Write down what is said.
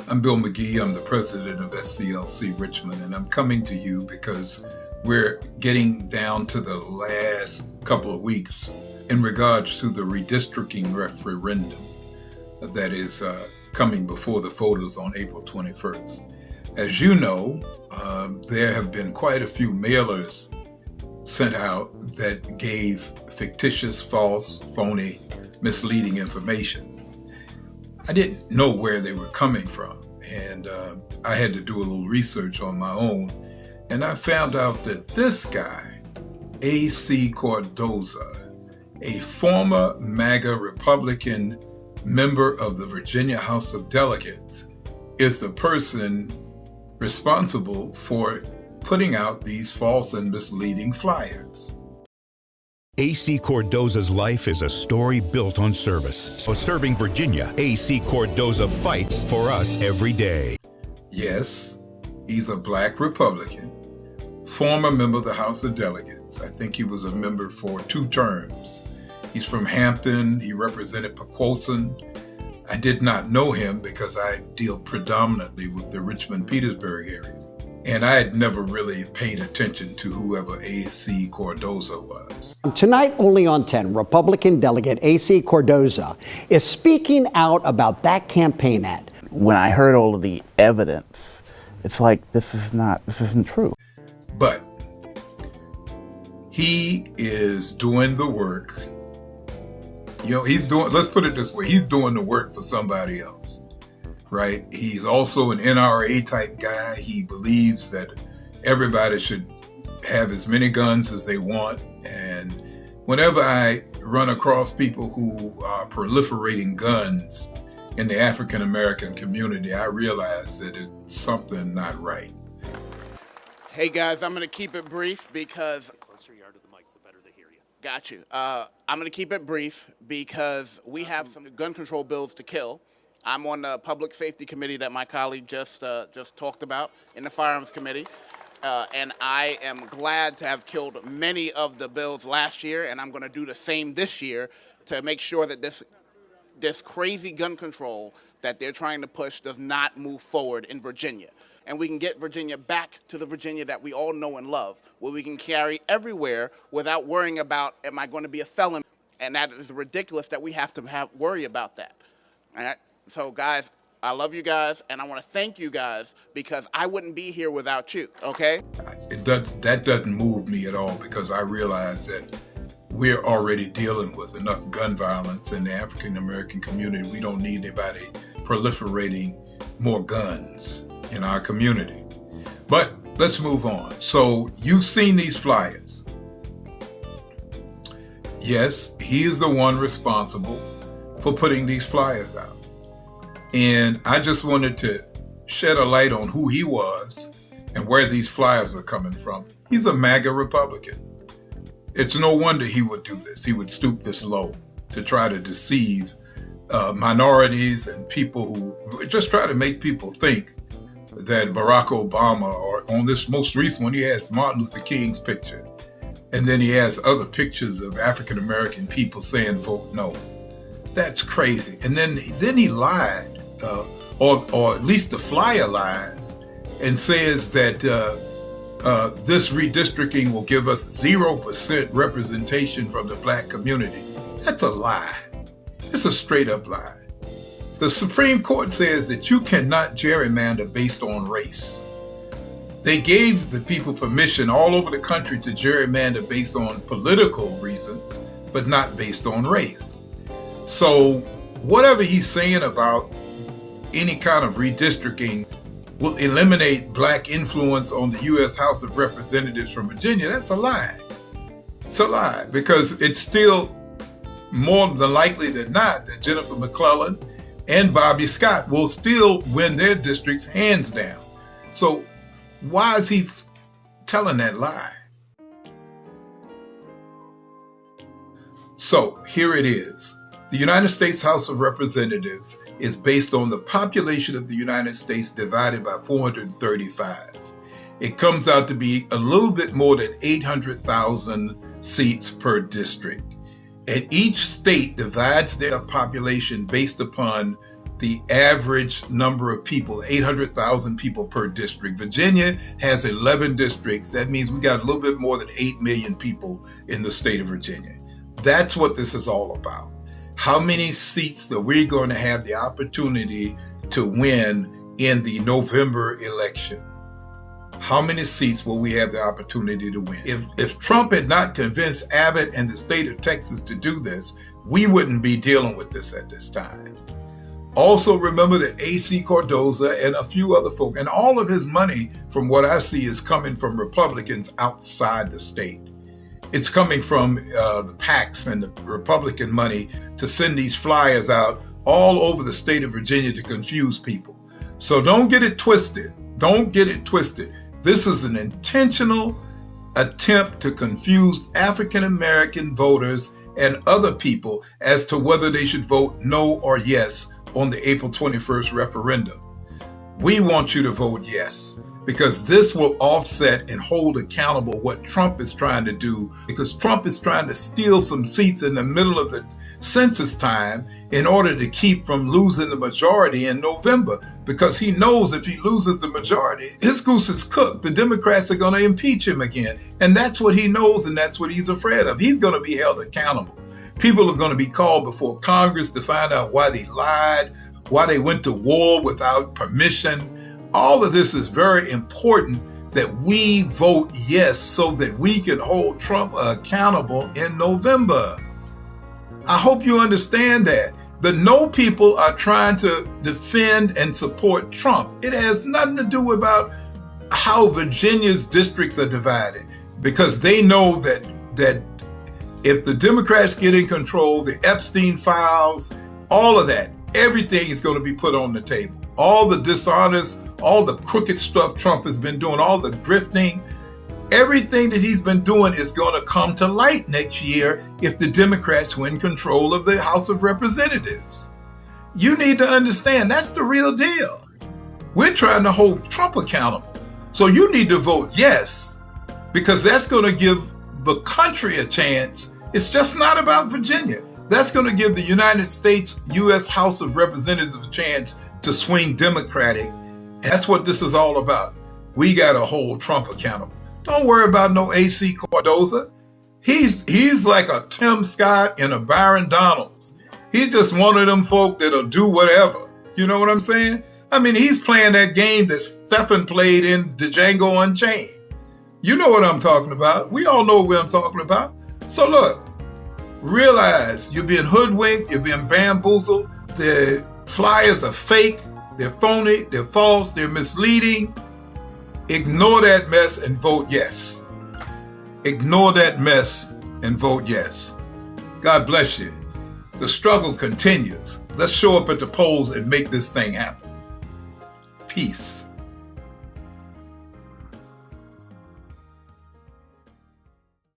I'm Bill McGee. I'm the president of SCLC Richmond, and I'm coming to you because we're getting down to the last couple of weeks in regards to the redistricting referendum that is coming before the voters on April 21st. As you know, there have been quite a few mailers sent out that gave fictitious, false, phony, misleading information. I didn't know where they were coming from, and I had to do a little research on my own, and I found out that this guy, A.C. Cardoza, a former MAGA Republican member of the Virginia House of Delegates, is the person responsible for putting out these false and misleading flyers. A.C. Cardoza's life is a story built on service. So serving Virginia, A.C. Cardoza fights for us every day. Yes, he's a black Republican, former member of the House of Delegates. I think he was a member for 2 terms. He's from Hampton. He represented Pequoson. I did not know him because I deal predominantly with the Richmond-Petersburg area. And I had never really paid attention to whoever A.C. Cardoza was. Tonight, only on 10, Republican delegate A.C. Cardoza is speaking out about that campaign ad. When I heard all of the evidence, it's like, this isn't true. But he is doing the work. Let's put it this way, he's doing the work for somebody else. Right? He's also an NRA type guy. He believes that everybody should have as many guns as they want. And whenever I run across people who are proliferating guns in the African American community, I realize that it's something not right. Hey guys, I'm going to keep it brief because... The closer you are to the mic, the better they hear you. Got you. I'm going to keep it brief because we have some gun control bills to kill. I'm on the Public Safety Committee that my colleague just talked about in the Firearms Committee, and I am glad to have killed many of the bills last year, and I'm going to do the same this year to make sure that this crazy gun control that they're trying to push does not move forward in Virginia. And we can get Virginia back to the Virginia that we all know and love, where we can carry everywhere without worrying about, am I going to be a felon? And that is ridiculous that we have to worry about that. All right? So, guys, I love you guys, and I want to thank you guys because I wouldn't be here without you, okay? That doesn't move me at all because I realize that we're already dealing with enough gun violence in the African American community. We don't need anybody proliferating more guns in our community. But let's move on. So, you've seen these flyers. Yes, he is the one responsible for putting these flyers out. And I just wanted to shed a light on who he was and where these flyers are coming from. He's a MAGA Republican. It's no wonder he would do this. He would stoop this low to try to deceive minorities and people who just try to make people think that Barack Obama, or on this most recent one, he has Martin Luther King's picture. And then he has other pictures of African American people saying, vote no. That's crazy. And then he lied. Or at least the flyer lies and says that this redistricting will give us 0% representation from the black community. That's a lie. It's a straight up lie. The Supreme Court says that you cannot gerrymander based on race. They gave the people permission all over the country to gerrymander based on political reasons, but not based on race. So whatever he's saying about any kind of redistricting will eliminate black influence on the U.S. House of Representatives from Virginia, that's a lie. It's a lie because it's still more than likely than not that Jennifer McClellan and Bobby Scott will still win their districts hands down. So why is he telling that lie? So here it is. The United States House of Representatives is based on the population of the United States divided by 435. It comes out to be a little bit more than 800,000 seats per district. And each state divides their population based upon the average number of people, 800,000 people per district. Virginia has 11 districts. That means we got a little bit more than 8 million people in the state of Virginia. That's what this is all about. How many seats that we're going to have the opportunity to win in the November election? How many seats will we have the opportunity to win? If Trump had not convinced Abbott and the state of Texas to do this, we wouldn't be dealing with this at this time. Also remember that A.C. Cardoza and a few other folk, and all of his money, from what I see, is coming from Republicans outside the state. It's coming from the PACs and the Republican money to send these flyers out all over the state of Virginia to confuse people. So don't get it twisted. Don't get it twisted. This is an intentional attempt to confuse African American voters and other people as to whether they should vote no or yes on the April 21st referendum. We want you to vote yes, because this will offset and hold accountable what Trump is trying to do, because Trump is trying to steal some seats in the middle of the census time in order to keep from losing the majority in November, because he knows if he loses the majority, his goose is cooked. The Democrats are going to impeach him again. And that's what he knows, and that's what he's afraid of. He's going to be held accountable. People are going to be called before Congress to find out why they lied, why they went to war without permission. All of this is very important, that we vote yes so that we can hold Trump accountable in November. I hope you understand that. The no people are trying to defend and support Trump. It has nothing to do about how Virginia's districts are divided, because they know that if the Democrats get in control, the Epstein files, all of that, everything is going to be put on the table. All the dishonest, all the crooked stuff Trump has been doing, all the grifting, everything that he's been doing is going to come to light next year if the Democrats win control of the House of Representatives. You need to understand that's the real deal. We're trying to hold Trump accountable. So you need to vote yes, because that's going to give the country a chance. It's just not about Virginia. That's going to give the United States U.S. House of Representatives a chance to swing Democratic. That's what this is all about. We got to hold Trump accountable. Don't worry about no A.C. Cardoza. He's like a Tim Scott and a Byron Donalds. He's just one of them folk that'll do whatever. You know what I'm saying? I mean, he's playing that game that Stephen played in Django Unchained. You know what I'm talking about. We all know what I'm talking about. So look, realize you're being hoodwinked, you're being bamboozled. The flyers are fake, they're phony, they're false, they're misleading. Ignore that mess and vote yes. Ignore that mess and vote yes. God bless you. The struggle continues. Let's show up at the polls and make this thing happen. Peace.